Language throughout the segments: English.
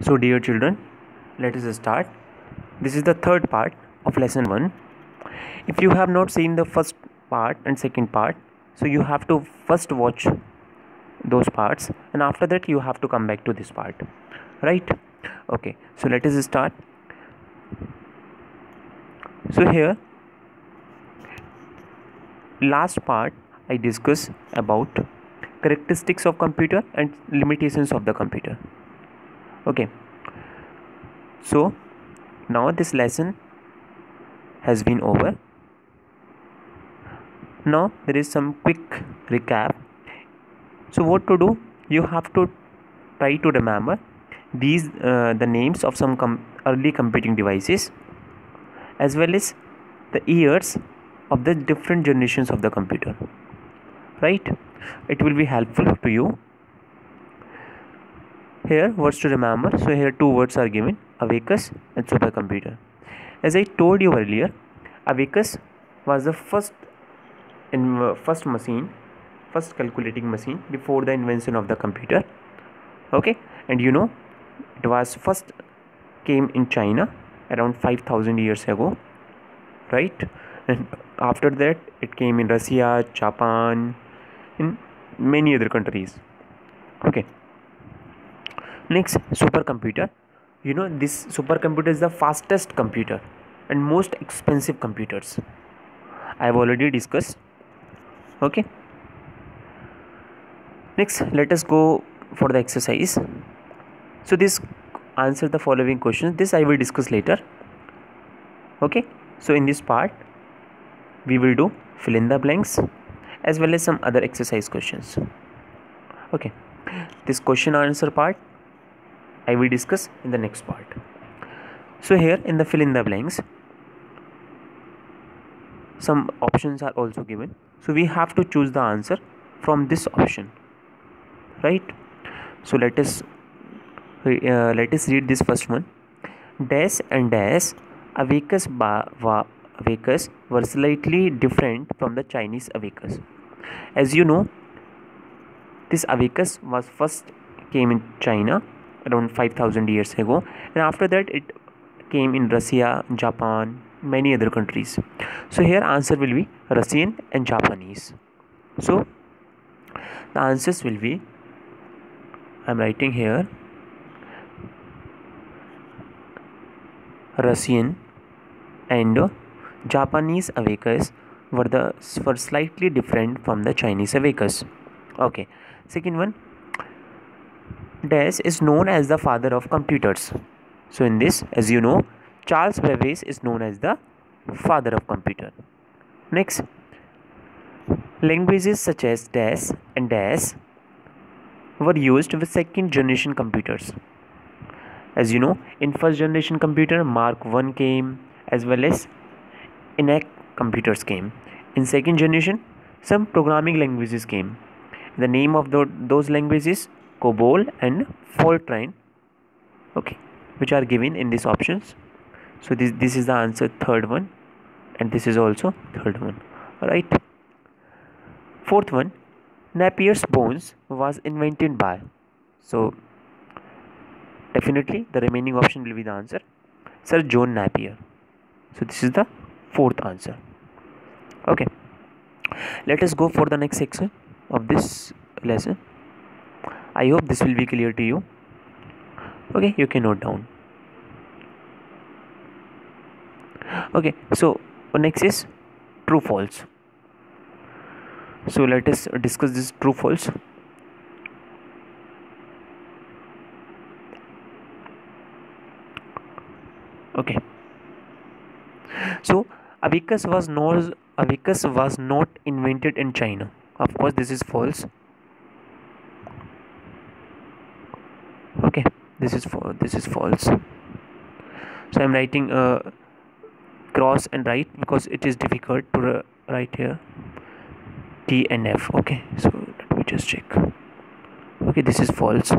So dear children, let us start. This is the third part of lesson 1. If you have not seen the first part and second part, so you have to first watch those parts and after that you have to come back to this part. Right? Okay, so let us start. So here, last part I discuss about characteristics of computer and limitations of the computer. Okay, so now this lesson has been over. Now there is some quick recap. So what to do? You have to try to remember these the names of some early computing devices as well as the years of the different generations of the computer. Right? It will be helpful to you. Here words to remember. So here two words are given: abacus and supercomputer. As I told you earlier, abacus was the first calculating machine before the invention of the computer. Okay, and you know it was first came in China around 5,000 years ago, right? And after that it came in Russia, Japan, in many other countries. Okay, next, supercomputer. You know, this supercomputer is the fastest computer and most expensive computers. I have already discussed. Okay, next let us go for the exercise. So this answer the following questions. This I will discuss later. Okay, so in this part we will do fill in the blanks as well as some other exercise questions. Okay, this question answer part I will discuss in the next part. So here in the fill in the blanks, some options are also given. So we have to choose the answer from this option, right? So let us read this first one. Dash and dash abacus abacus were slightly different from the Chinese abacus. As you know, this abacus was first came in China around 5,000 years ago, and after that it came in Russia, Japan, many other countries. So here answer will be Russian and Japanese. So the answers will be, I am writing here, Russian and Japanese abacus were slightly different from the Chinese abacus. Okay, second one, Dash is known as the father of computers. So in this, as you know, Charles Babbage is known as the father of computer. Next, languages such as Dash and Dash were used with second generation computers. As you know, in first generation computer Mark 1 came as well as ENIAC computers came. In second generation, some programming languages came. The name of those languages COBOL and Fortran, okay, which are given in these options. So this is the answer, third one, and this is also third one. All right. Fourth one, Napier's bones was invented by. So definitely the remaining option will be the answer, Sir John Napier. So this is the fourth answer. Okay, let us go for the next section of this lesson. I hope this will be clear to you. Okay, you can note down. Okay, so next is true false. So let us discuss this true false. Okay, so abacus was not invented in China. Of course, this is false. Okay, this is false. So I'm writing cross and right because it is difficult to write here T and F. Okay, so let me just check. Okay, this is false.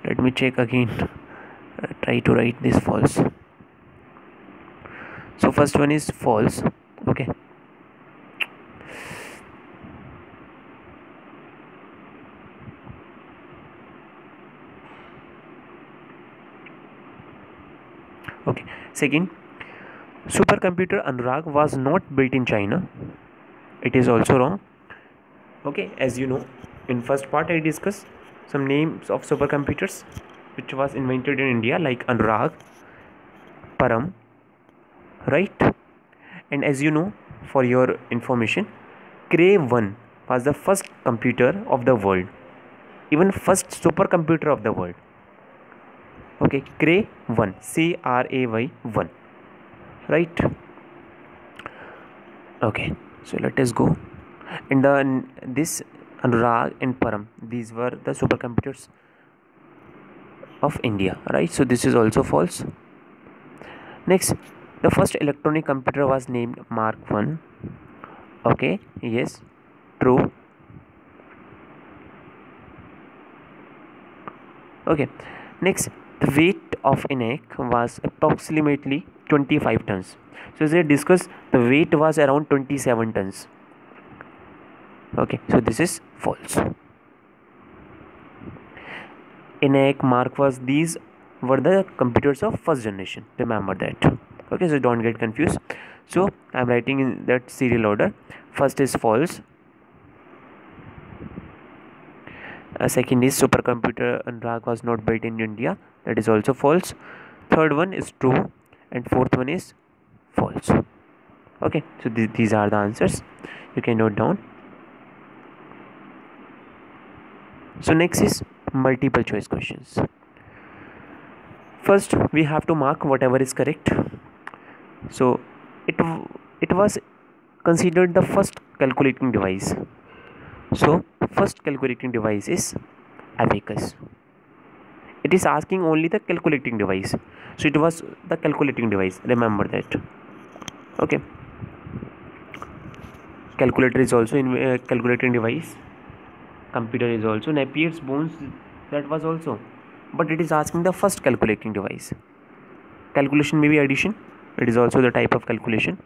Let me check again. Try to write this false. So first one is false. Okay, Second, supercomputer Anurag was not built in China. It is also wrong. Okay, as you know, in first part I discussed some names of supercomputers which was invented in India, like Anurag, Param, right? And as you know, for your information, Cray 1 was the first computer of the world, even first supercomputer of the world. Okay, Cray 1, CRAY 1, right? Okay, so let us go. And this Anurag and Param, these were the supercomputers of India, right? So this is also false. Next, the first electronic computer was named Mark 1. Okay, yes, true. Okay, next, the weight of ENIAC was approximately 25 tons. So as I discussed, the weight was around 27 tons. Okay, so this is false. ENIAC, Mark was, these were the computers of first generation. Remember that. Okay, so don't get confused. So I'm writing in that serial order. First is false. Second is supercomputer Anurag was not built in India. That is also false. Third one is true, and fourth one is false. Okay, so these are the answers. You can note down. So next is multiple choice questions. First, we have to mark whatever is correct. So it was considered the first calculating device. So first calculating device is abacus. It is asking only the calculating device. So it was the calculating device. Remember that. Okay. Calculator is also in calculating device. Computer is also. Napier's bones, that was also. But it is asking the first calculating device. Calculation may be addition. It is also the type of calculation.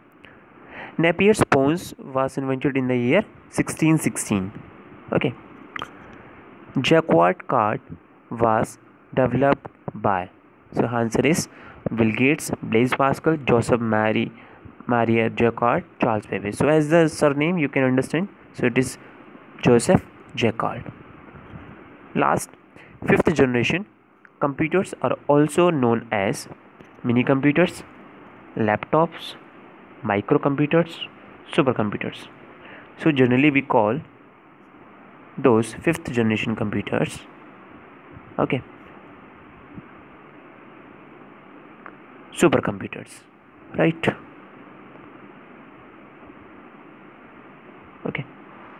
Napier's bones was invented in the year 1616. Okay. Jacquard card was developed by. So answer is Bill Gates, Blaise Pascal, Joseph Marie Jacquard, Charles Babbage. So as the surname you can understand. So it is Joseph Jacquard. Last, fifth generation computers are also known as mini computers, laptops, microcomputers, supercomputers. So generally we call those fifth generation computers, okay, supercomputers, right? Okay,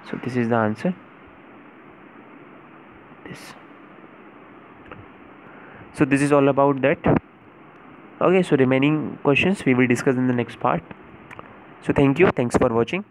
so this is the answer. So this is all about that. Okay, so remaining questions we will discuss in the next part. So thank you, thanks for watching.